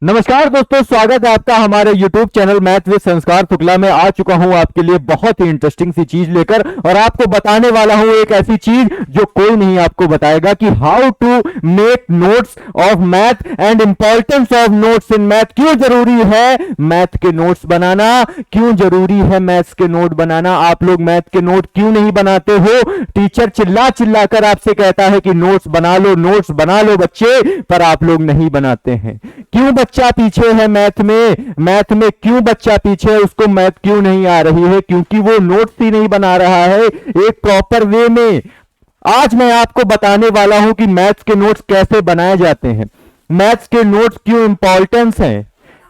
नमस्कार दोस्तों, स्वागत है आपका हमारे YouTube चैनल मैथ विद संस्कार शुक्ला में। आ चुका हूं आपके लिए बहुत ही इंटरेस्टिंग सी चीज लेकर और आपको बताने वाला हूं एक ऐसी चीज जो कोई नहीं आपको बताएगा कि how to make notes of math and importance of notes in math. क्यों जरूरी है मैथ के नोट्स बनाना, क्यों जरूरी है मैथ्स के नोट बनाना। आप लोग मैथ के नोट क्यों नहीं बनाते हो? टीचर चिल्ला चिल्ला कर आपसे कहता है कि नोट्स बना लो, नोट्स बना लो बच्चे, पर आप लोग नहीं बनाते हैं। क्यों बच्चा पीछे है मैथ में? मैथ में क्यों बच्चा पीछे है? उसको मैथ क्यों नहीं आ रही है? क्योंकि वो नोट्स ही नहीं बना रहा है एक प्रॉपर वे में। आज मैं आपको बताने वाला हूं कि मैथ्स के नोट्स कैसे बनाए जाते हैं, मैथ्स के नोट्स क्यों इंपॉर्टेंस हैं।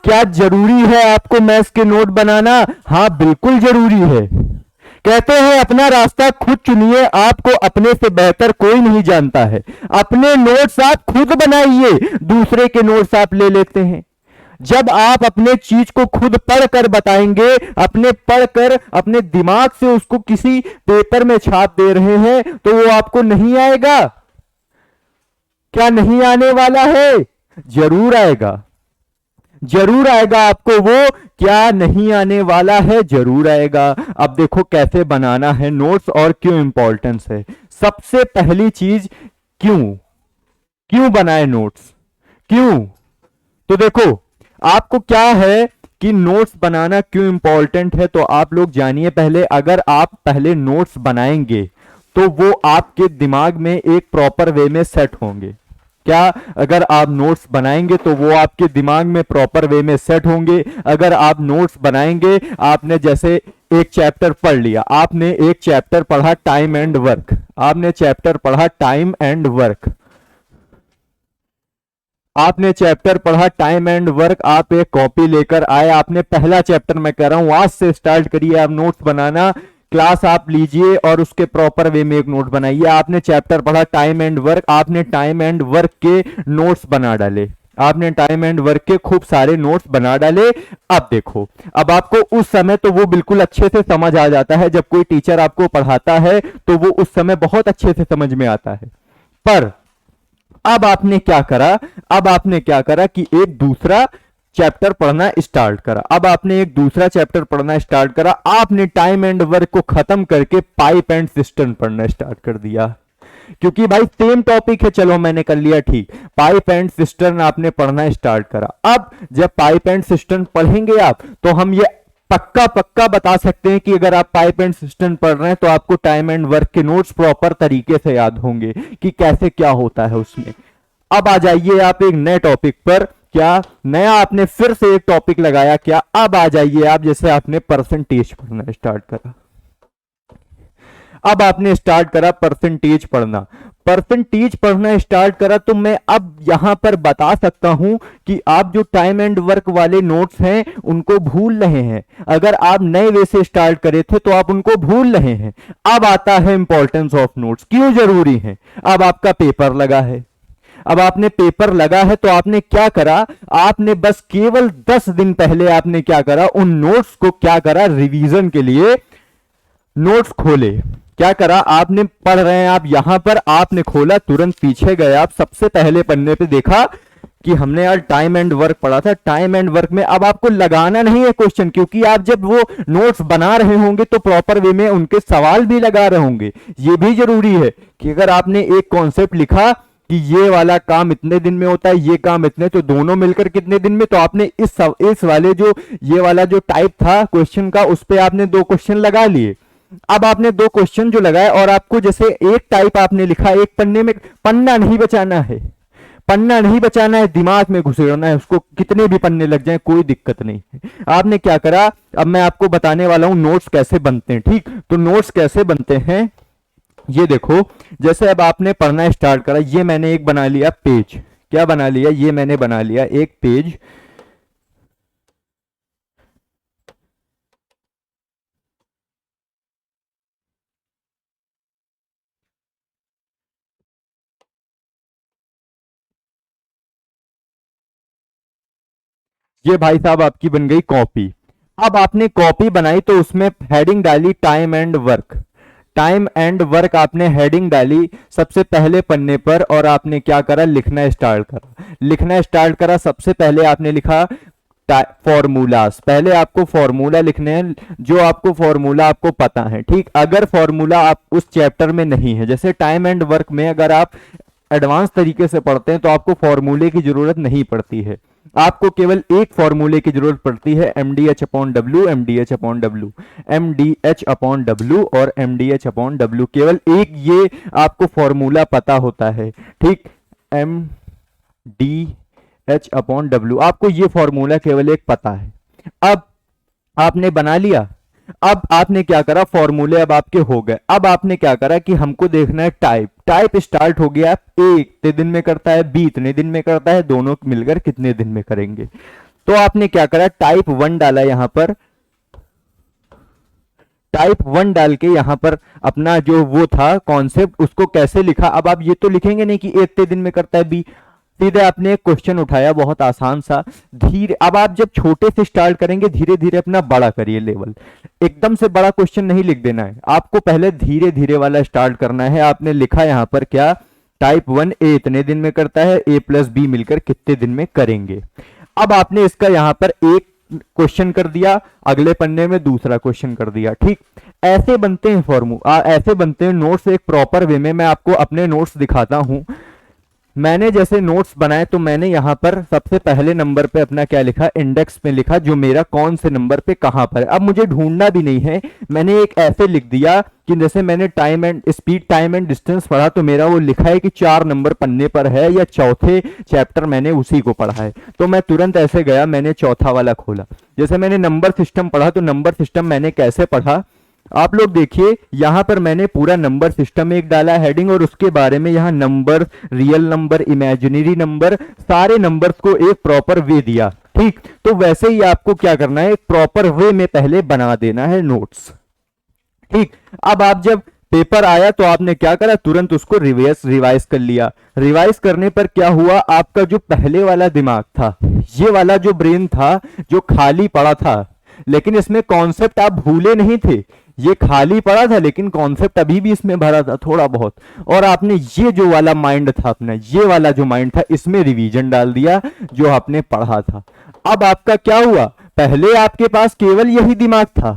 क्या जरूरी है आपको मैथ्स के नोट बनाना? हाँ, बिल्कुल जरूरी है। कहते हैं अपना रास्ता खुद चुनिए, आपको अपने से बेहतर कोई नहीं जानता है। अपने नोट्स आप खुद बनाइए, दूसरे के नोट्स आप ले लेते हैं। जब आप अपने चीज को खुद पढ़कर बताएंगे, अपने पढ़कर अपने दिमाग से उसको किसी पेपर में छाप दे रहे हैं, तो वो आपको नहीं आएगा। क्या नहीं आने वाला है? जरूर आएगा, जरूर आएगा आपको वो। क्या नहीं आने वाला है? जरूर आएगा। अब देखो कैसे बनाना है नोट्स और क्यों इंपॉर्टेंस है। सबसे पहली चीज, क्यों क्यों बनाए नोट्स, क्यों? तो देखो, आपको क्या है कि नोट्स बनाना क्यों इंपॉर्टेंट है, तो आप लोग जानिए पहले। अगर आप पहले नोट्स बनाएंगे तो वो आपके दिमाग में एक प्रॉपर वे में सेट होंगे। क्या? अगर आप नोट्स बनाएंगे तो वो आपके दिमाग में प्रॉपर वे में सेट होंगे। अगर आप नोट्स बनाएंगे, आपने जैसे एक चैप्टर पढ़ लिया, आपने एक चैप्टर पढ़ा टाइम एंड वर्क, आपने चैप्टर पढ़ा टाइम एंड वर्क, आपने चैप्टर पढ़ा टाइम एंड वर्क, आप एक कॉपी लेकर आए, आपने पहला चैप्टर, मैं कह रहा हूं आज से स्टार्ट करिए आप नोट्स बनाना। क्लास आप लीजिए और उसके प्रॉपर वे में एक नोट बनाइए। आपने चैप्टर पढ़ा टाइम एंड वर्क, आपने टाइम एंड वर्क के नोट्स बना डाले, आपने टाइम एंड वर्क के खूब सारे नोट्स बना डाले। अब देखो, अब आपको उस समय तो वो बिल्कुल अच्छे से समझ आ जाता है, जब कोई टीचर आपको पढ़ाता है तो वो उस समय बहुत अच्छे से समझ में आता है। पर अब आपने क्या करा, अब आपने क्या करा कि एक दूसरा चैप्टर पढ़ना स्टार्ट करा। अब आपने एक दूसरा चैप्टर पढ़ना स्टार्ट करा, आपने टाइम एंड वर्क को खत्म करके पाइप एंड सिस्टम पढ़ना स्टार्ट कर दिया। क्योंकि भाई सेम टॉपिक है, चलो मैंने कर लिया ठीक, पाइप एंड सिस्टम आपने पढ़ना स्टार्ट करा। अब जब पाइप एंड सिस्टम पढ़ेंगे आप, तो हम ये पक्का पक्का बता सकते हैं कि अगर आप पाइप एंड सिस्टम पढ़ रहे हैं तो आपको टाइम एंड वर्क के नोट्स प्रॉपर तरीके से याद होंगे कि कैसे क्या होता है उसमें। अब आ जाइए आप एक नए टॉपिक पर। क्या नया आपने फिर से एक टॉपिक लगाया? क्या? अब आ जाइए आप, जैसे आपने परसेंटेज पढ़ना स्टार्ट करा। अब आपने स्टार्ट करा परसेंटेज पढ़ना, परसेंटेज पढ़ना स्टार्ट करा, तो मैं अब यहां पर बता सकता हूं कि आप जो टाइम एंड वर्क वाले नोट्स हैं उनको भूल रहे हैं। अगर आप नए वे से स्टार्ट करे थे तो आप उनको भूल रहे हैं। अब आता है इंपॉर्टेंस ऑफ नोट्स, क्यों जरूरी है। अब आपका पेपर लगा है, अब आपने पेपर लगा है तो आपने क्या करा, आपने बस केवल 10 दिन पहले आपने क्या करा, उन नोट्स को क्या करा, रिवीजन के लिए नोट्स खोले। क्या करा आपने, पढ़ रहे हैं आप यहां पर, आपने खोला, तुरंत पीछे गए आप, सबसे पहले पन्ने पे देखा कि हमने यार टाइम एंड वर्क पढ़ा था। टाइम एंड वर्क में अब आपको लगाना नहीं है क्वेश्चन, क्योंकि आप जब वो नोट्स बना रहे होंगे तो प्रॉपर वे में उनके सवाल भी लगा रहे होंगे। ये भी जरूरी है कि अगर आपने एक कॉन्सेप्ट लिखा कि ये वाला काम इतने दिन में होता है, ये काम इतने, तो दोनों मिलकर कितने दिन में, तो आपने इस वाले जो ये वाला जो टाइप था क्वेश्चन का, उस पे आपने 2 क्वेश्चन लगा लिए। अब आपने 2 क्वेश्चन जो लगाए और आपको जैसे एक टाइप आपने लिखा, एक पन्ने में, पन्ना नहीं बचाना है, पन्ना नहीं बचाना है, दिमाग में घुसेड़ना है उसको, कितने भी पन्ने लग जाएं कोई दिक्कत नहीं है। आपने क्या करा, अब मैं आपको बताने वाला हूं नोट्स कैसे बनते हैं। ठीक, तो नोट्स कैसे बनते हैं ये देखो। जैसे अब आपने पढ़ना स्टार्ट करा, ये मैंने एक बना लिया पेज, क्या बना लिया, ये मैंने बना लिया एक पेज। ये भाई साहब आपकी बन गई कॉपी। अब आपने कॉपी बनाई तो उसमें हेडिंग डाली time and work, time and work आपने हेडिंग डाली सबसे पहले पन्ने पर और आपने क्या करा, लिखना स्टार्ट करा। लिखना स्टार्ट करा, सबसे पहले आपने लिखा फॉर्मूलास। पहले आपको फॉर्मूला लिखने हैं, जो आपको फॉर्मूला आपको पता है, ठीक। अगर फॉर्मूला आप उस चैप्टर में नहीं है, जैसे टाइम एंड वर्क में अगर आप एडवांस तरीके से पढ़ते हैं तो आपको फॉर्मूले की जरूरत नहीं पड़ती है, आपको केवल एक फॉर्मूले की जरूरत पड़ती है, M D H upon W, M D H upon W, M D H upon W और M D H upon W, केवल एक ये आपको फॉर्मूला पता होता है, ठीक। M D H upon W, आपको ये फॉर्मूला केवल एक पता है। अब आपने बना लिया, अब आपने क्या करा, फॉर्मूले अब आपके हो गए। अब आपने क्या करा कि हमको देखना है टाइप। टाइप स्टार्ट हो गया, ए इतने दिन में करता है, बी इतने दिन में करता है, दोनों मिलकर कितने दिन में करेंगे। तो आपने क्या करा, टाइप 1 डाला यहां पर, टाइप 1 डाल के यहां पर अपना जो वो था कॉन्सेप्ट उसको कैसे लिखा। अब आप ये तो लिखेंगे नहीं कि ए इतने दिन में करता है, बी, सीधे आपने एक क्वेश्चन उठाया बहुत आसान सा, धीरे। अब आप जब छोटे से स्टार्ट करेंगे, धीरे धीरे अपना बड़ा करिए लेवल, एकदम से बड़ा क्वेश्चन नहीं लिख देना है आपको, पहले धीरे धीरे वाला स्टार्ट करना है। आपने लिखा यहां पर क्या, टाइप 1 ए इतने दिन में करता है, ए प्लस बी मिलकर कितने दिन में करेंगे। अब आपने इसका यहां पर एक क्वेश्चन कर दिया, अगले पन्ने में दूसरा क्वेश्चन कर दिया, ठीक। ऐसे बनते हैं फॉर्मूला, ऐसे बनते हैं नोट्स एक प्रॉपर वे में। मैं आपको अपने नोट्स दिखाता हूं, मैंने जैसे नोट्स बनाए तो मैंने यहां पर सबसे पहले नंबर पे अपना क्या लिखा, इंडेक्स में लिखा जो मेरा कौन से नंबर पे कहां पर है। अब मुझे ढूंढना भी नहीं है, मैंने एक ऐसे लिख दिया कि जैसे मैंने time and speed, time and distance पढ़ा तो मेरा वो लिखा है कि 4 नंबर पन्ने पर है या चौथे चैप्टर मैंने उसी को पढ़ा है। तो मैं तुरंत ऐसे गया, मैंने चौथा वाला खोला। जैसे मैंने नंबर सिस्टम पढ़ा तो नंबर सिस्टम मैंने कैसे पढ़ा, आप लोग देखिए यहां पर मैंने पूरा नंबर सिस्टम एक डाला हेडिंग, और उसके बारे में यहां number, real number, imaginary number, सारे नंबर्स को एक प्रॉपर वे दिया, ठीक। तो वैसे ही आपको क्या करना है, एक प्रॉपर वे में पहले बना देना है नोट्स, ठीक। अब आप जब पेपर आया तो आपने क्या करा, तुरंत उसको रिवाइज कर लिया। रिवाइज करने पर क्या हुआ, आपका जो पहले वाला दिमाग था, ये वाला जो ब्रेन था जो खाली पड़ा था, लेकिन इसमें कॉन्सेप्ट आप भूले नहीं थे, ये खाली पड़ा था लेकिन कॉन्सेप्ट अभी भी इसमें भरा था थोड़ा बहुत, और आपने ये जो वाला माइंड था अपना, ये वाला जो माइंड था इसमें रिवीजन डाल दिया जो आपने पढ़ा था। अब आपका क्या हुआ, पहले आपके पास केवल यही दिमाग था,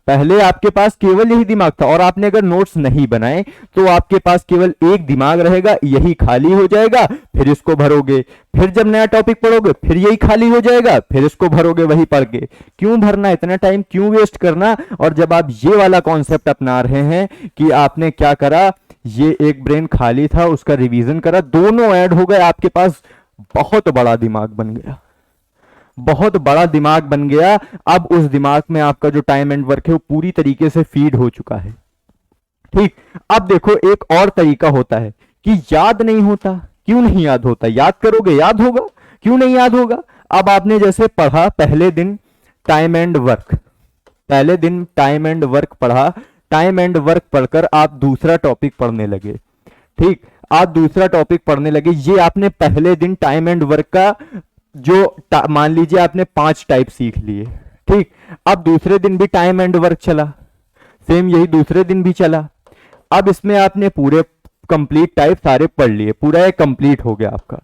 पहले आपके पास केवल यही दिमाग था, और आपने अगर नोट्स नहीं बनाए तो आपके पास केवल एक दिमाग रहेगा, यही खाली हो जाएगा, फिर इसको भरोगे, फिर जब नया टॉपिक पढ़ोगे फिर यही खाली हो जाएगा, फिर इसको भरोगे वही पढ़ के। क्यों भरना, इतना टाइम क्यों वेस्ट करना। और जब आप ये वाला कॉन्सेप्ट अपना रहे हैं कि आपने क्या करा, ये एक ब्रेन खाली था उसका रिवीजन करा, दोनों ऐड हो गए, आपके पास बहुत बड़ा दिमाग बन गया, बहुत बड़ा दिमाग बन गया। अब उस दिमाग में आपका जो टाइम एंड वर्क है वो पूरी तरीके से फीड हो चुका है, ठीक। अब देखो एक और तरीका होता है कि याद नहीं होता, क्यों नहीं याद होता, याद करोगे याद होगा, क्यों नहीं याद होगा। अब आपने जैसे पढ़ा पहले दिन टाइम एंड वर्क, पहले दिन टाइम एंड वर्क पढ़ा, टाइम एंड वर्क पढ़कर आप दूसरा टॉपिक पढ़ने लगे, ठीक। आप दूसरा टॉपिक पढ़ने लगे, ये आपने पहले दिन टाइम एंड वर्क का जो मान लीजिए आपने 5 टाइप सीख लिए, ठीक। अब दूसरे दिन भी टाइम एंड वर्क चला, सेम यही दूसरे दिन भी चला। अब इसमें आपने पूरे कंप्लीट टाइप सारे पढ़ लिए, पूरा एक कंप्लीट हो गया आपका।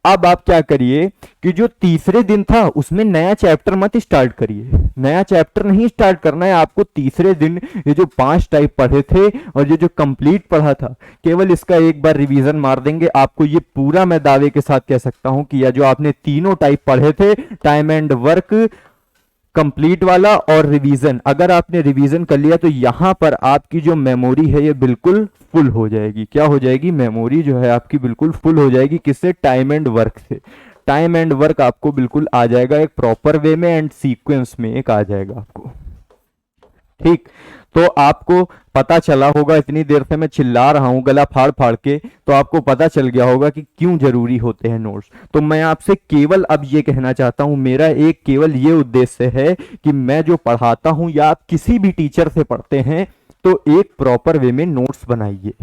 अब आप क्या करिए कि जो तीसरे दिन था उसमें नया चैप्टर मत स्टार्ट करिए, नया चैप्टर नहीं स्टार्ट करना है आपको। तीसरे दिन ये जो 5 टाइप पढ़े थे और ये जो कंप्लीट पढ़ा था, केवल इसका एक बार रिवीजन मार देंगे, आपको ये पूरा मैं दावे के साथ कह सकता हूं कि यह जो आपने तीनों टाइप पढ़े थे, टाइम एंड वर्क, कंप्लीट वाला और रिवीजन, अगर आपने रिवीजन कर लिया तो यहां पर आपकी जो मेमोरी है ये बिल्कुल फुल हो जाएगी। क्या हो जाएगी, मेमोरी जो है आपकी बिल्कुल फुल हो जाएगी। किससे, टाइम एंड वर्क से। टाइम एंड वर्क आपको बिल्कुल आ जाएगा एक प्रॉपर वे में एंड सीक्वेंस में एक आ जाएगा आपको, ठीक। तो आपको पता चला होगा, इतनी देर से मैं चिल्ला रहा हूं गला फाड़ फाड़ के, तो आपको पता चल गया होगा कि क्यों जरूरी होते हैं नोट्स। तो मैं आपसे केवल अब ये कहना चाहता हूं, मेरा एक केवल ये उद्देश्य है कि मैं जो पढ़ाता हूं या आप किसी भी टीचर से पढ़ते हैं तो एक प्रॉपर वे में नोट्स बनाइए।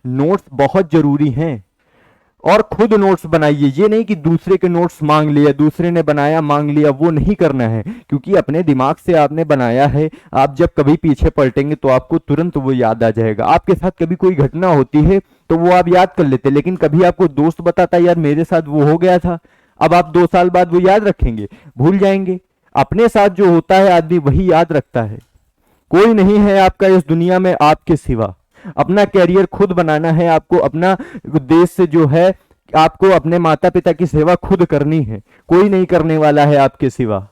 नोट्स बहुत जरूरी हैं, और खुद नोट्स बनाइए। ये नहीं कि दूसरे के नोट्स मांग लिया, दूसरे ने बनाया मांग लिया, वो नहीं करना है, क्योंकि अपने दिमाग से आपने बनाया है। आप जब कभी पीछे पलटेंगे तो आपको तुरंत वो याद आ जाएगा। आपके साथ कभी कोई घटना होती है तो वो आप याद कर लेते, लेकिन कभी आपको दोस्त बताता यार मेरे साथ वो हो गया था, अब आप 2 साल बाद वो याद रखेंगे? भूल जाएंगे। अपने साथ जो होता है आदमी वही याद रखता है। कोई नहीं है आपका इस दुनिया में आपके सिवा। अपना कैरियर खुद बनाना है आपको। अपना देश से जो है आपको अपने माता पिता की सेवा खुद करनी है। कोई नहीं करने वाला है आपके सिवा।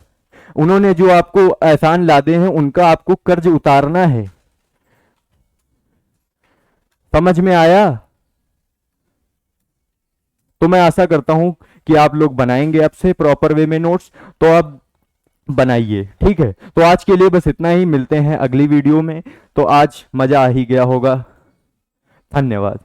उन्होंने जो आपको एहसान लादे हैं उनका आपको कर्ज उतारना है। समझ में आया? तो मैं आशा करता हूं कि आप लोग बनाएंगे अब से प्रॉपर वे में नोट्स। तो अब बनाइए, ठीक है? तो आज के लिए बस इतना ही, मिलते हैं अगली वीडियो में। तो आज मजा आ ही गया होगा। धन्यवाद।